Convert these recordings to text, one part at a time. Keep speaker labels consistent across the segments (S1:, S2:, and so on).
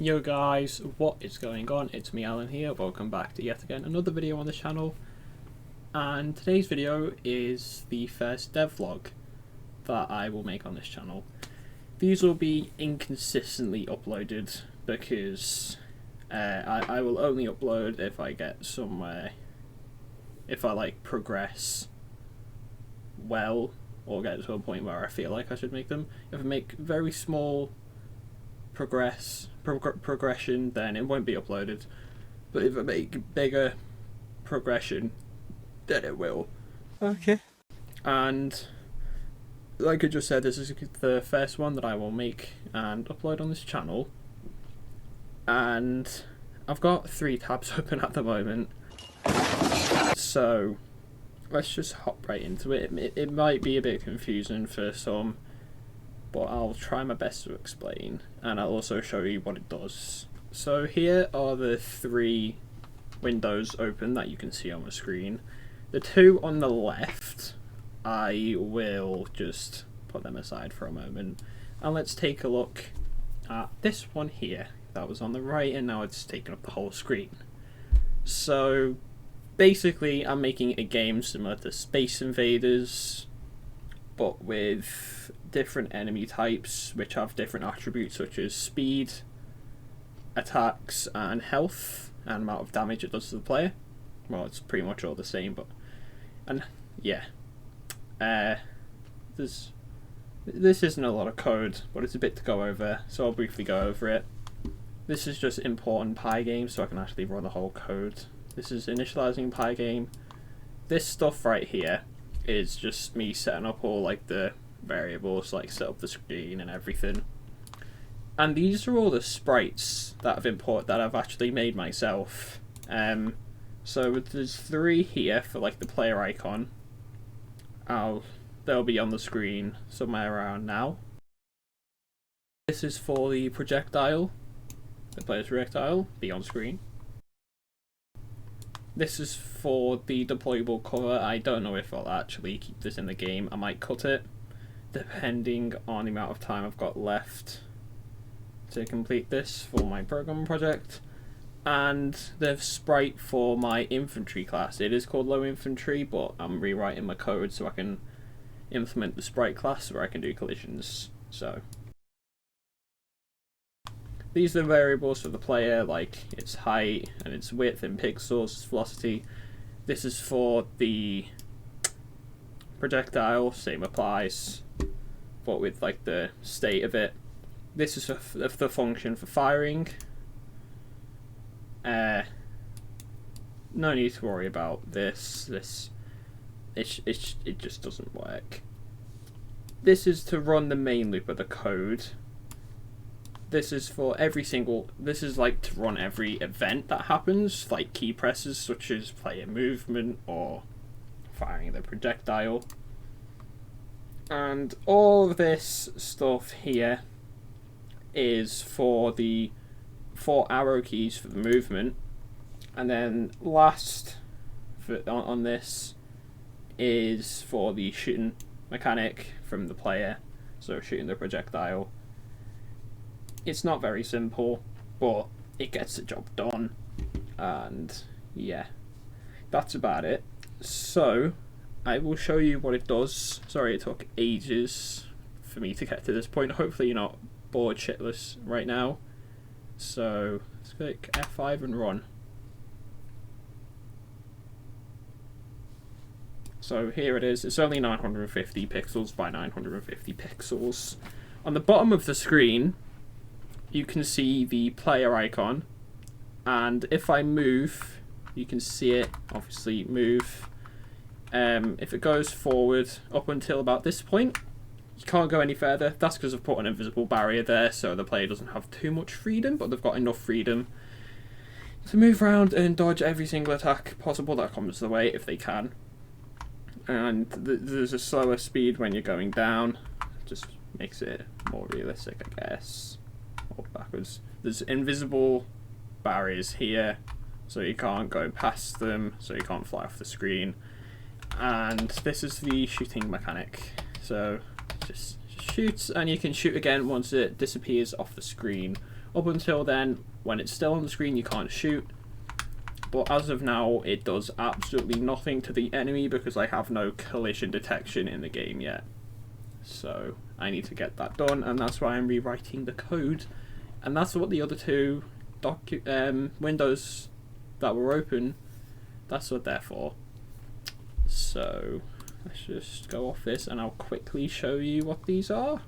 S1: Yo guys, what is going on? It's me Alan here, welcome back to yet again another video on the channel. And today's video is the first devlog that I will make on this channel. These will be inconsistently uploaded because I will only upload if I get somewhere, if I like progress well or get to a point where I feel like I should make them. If I make very small progression, then it won't be uploaded, but if I make bigger progression, then it will.
S2: Okay.
S1: And like I just said, this is the first one that I will make and upload on this channel, and I've got 3 tabs open at the moment, so let's just hop right into it. It might be a bit confusing for some, but I'll try my best to explain, and I'll also show you what it does. So here are the 3 windows open that you can see on the screen. The 2 on the left, I will just put them aside for a moment, and let's take a look at this one here that was on the right, and now it's taken up the whole screen. So basically I'm making a game similar to Space Invaders, but with different enemy types which have different attributes such as speed, attacks, and health, and amount of damage it does to the player. Well, it's pretty much all the same, but this isn't a lot of code, but it's a bit to go over, so I'll briefly go over it. This is just important Pygame, so I can actually run the whole code. This is initializing Pygame. This stuff right here is just me setting up all like the variables, like set up the screen and everything. And these are all the sprites that I've actually made myself. So there's 3 here for like the player icon. They'll be on the screen somewhere around now. This is for the projectile. The player's projectile be on screen. This is for the deployable cover. I don't know if I'll actually keep this in the game. I might cut it, depending on the amount of time I've got left to complete this for my program project. And the sprite for my infantry class. It is called low infantry, but I'm rewriting my code so I can implement the sprite class where I can do collisions. So these are the variables for the player, like its height and its width in pixels, its velocity. This is for the projectile, same applies, but with like the state of it. This is the function for firing. No need to worry about this. It just doesn't work. This is to run the main loop of the code. This is for this is like to run every event that happens, like key presses such as player movement or firing the projectile. And all of this stuff here is for the 4 arrow keys for the movement. And then last on this is for the shooting mechanic from the player, so shooting the projectile. It's not very simple, but it gets the job done, and yeah, that's about it. So I will show you what it does. Sorry it took ages for me to get to this point. Hopefully you're not bored shitless right now. So let's click F5 and run. So here it is. It's only 950 pixels by 950 pixels. On the bottom of the screen you can see the player icon, and if I move you can see it obviously move. If it goes forward up until about this point, you can't go any further. That's because I've put an invisible barrier there, so the player doesn't have too much freedom, but they've got enough freedom to move around and dodge every single attack possible that comes their way if they can. And there's a slower speed when you're going down. Just makes it more realistic, I guess. Or backwards. There's invisible barriers here, so you can't go past them, so you can't fly off the screen. And this is the shooting mechanic. So just shoots, and you can shoot again once it disappears off the screen, Up until then, when it's still on the screen, you can't shoot. But as of now, it does absolutely nothing to the enemy because I have no collision detection in the game yet. So I need to get that done, and that's why I'm rewriting the code. And that's what the other two windows that were open, that's what they're for. So let's just go off this and I'll quickly show you what these are.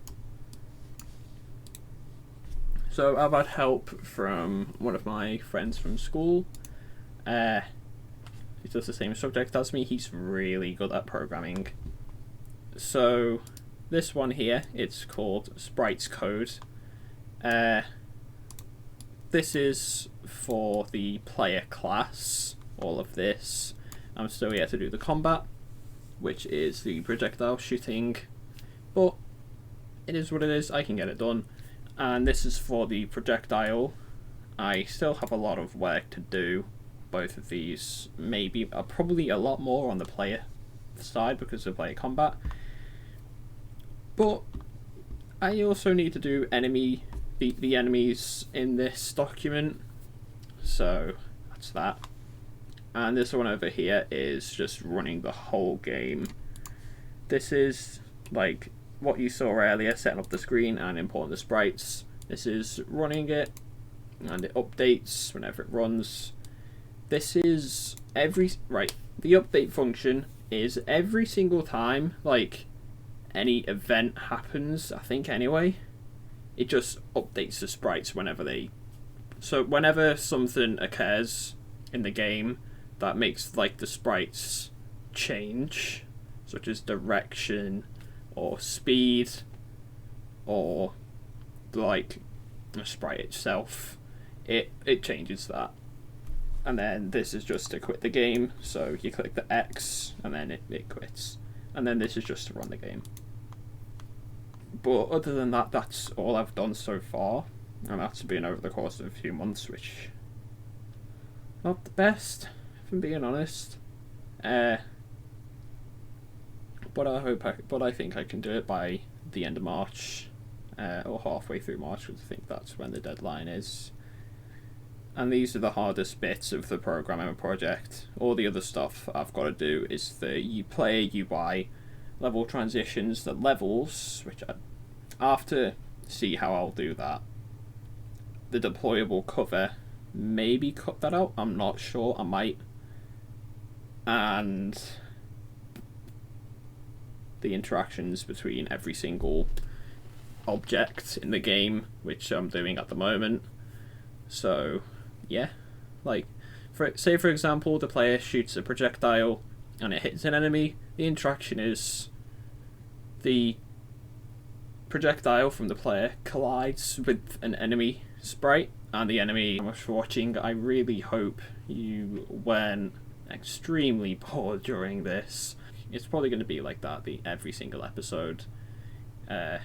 S1: So I've had help from one of my friends from school. He does the same subject as me. He's really good at programming. So this one here, it's called Sprites code. This is for the player class, all of this. I'm still yet to do the combat, which is the projectile shooting, but it is what it is, I can get it done. And this is for the projectile. I still have a lot of work to do. Both of these maybe are probably a lot more on the player side because of player combat. But I also need to do the enemies in this document. So that's that. And this one over here is just running the whole game. This is like what you saw earlier, setting up the screen and importing the sprites. This is running it, and it updates whenever it runs. This is the update function is every single time like any event happens, I think anyway, it just updates the sprites whenever something occurs in the game that makes like the sprites change, such as direction or speed or like the sprite itself, it changes that. And then this is just to quit the game, so you click the X and then it quits. And then this is just to run the game. But other than that, that's all I've done so far, and that's been over the course of a few months, which not the best, if I'm being honest. But I think I can do it by the end of March, or halfway through March, because I think that's when the deadline is. And these are the hardest bits of the programming project. All the other stuff I've got to do is the player UI, level transitions, the levels, which I have to see how I'll do that. The deployable cover, maybe cut that out, I'm not sure, I might. And the interactions between every single object in the game, which I'm doing at the moment. So yeah, like say for example the player shoots a projectile and it hits an enemy, the interaction is the projectile from the player collides with an enemy sprite, and the enemy. Thank you so much for watching. I really hope you weren't extremely bored during this. It's probably going to be like that every single episode, but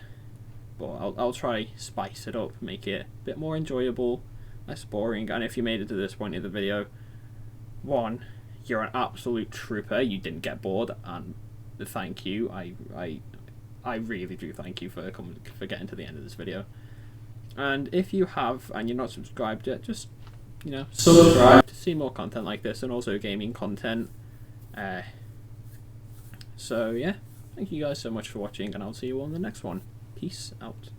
S1: I'll try spice it up, make it a bit more enjoyable, less boring. And if you made it to this point in the video, one, you're an absolute trooper, you didn't get bored, and thank you. I really do thank you for getting to the end of this video. And if you have and you're not subscribed yet, just subscribe to see more content like this, and also gaming content. So yeah, thank you guys so much for watching, and I'll see you all in the next one. Peace out.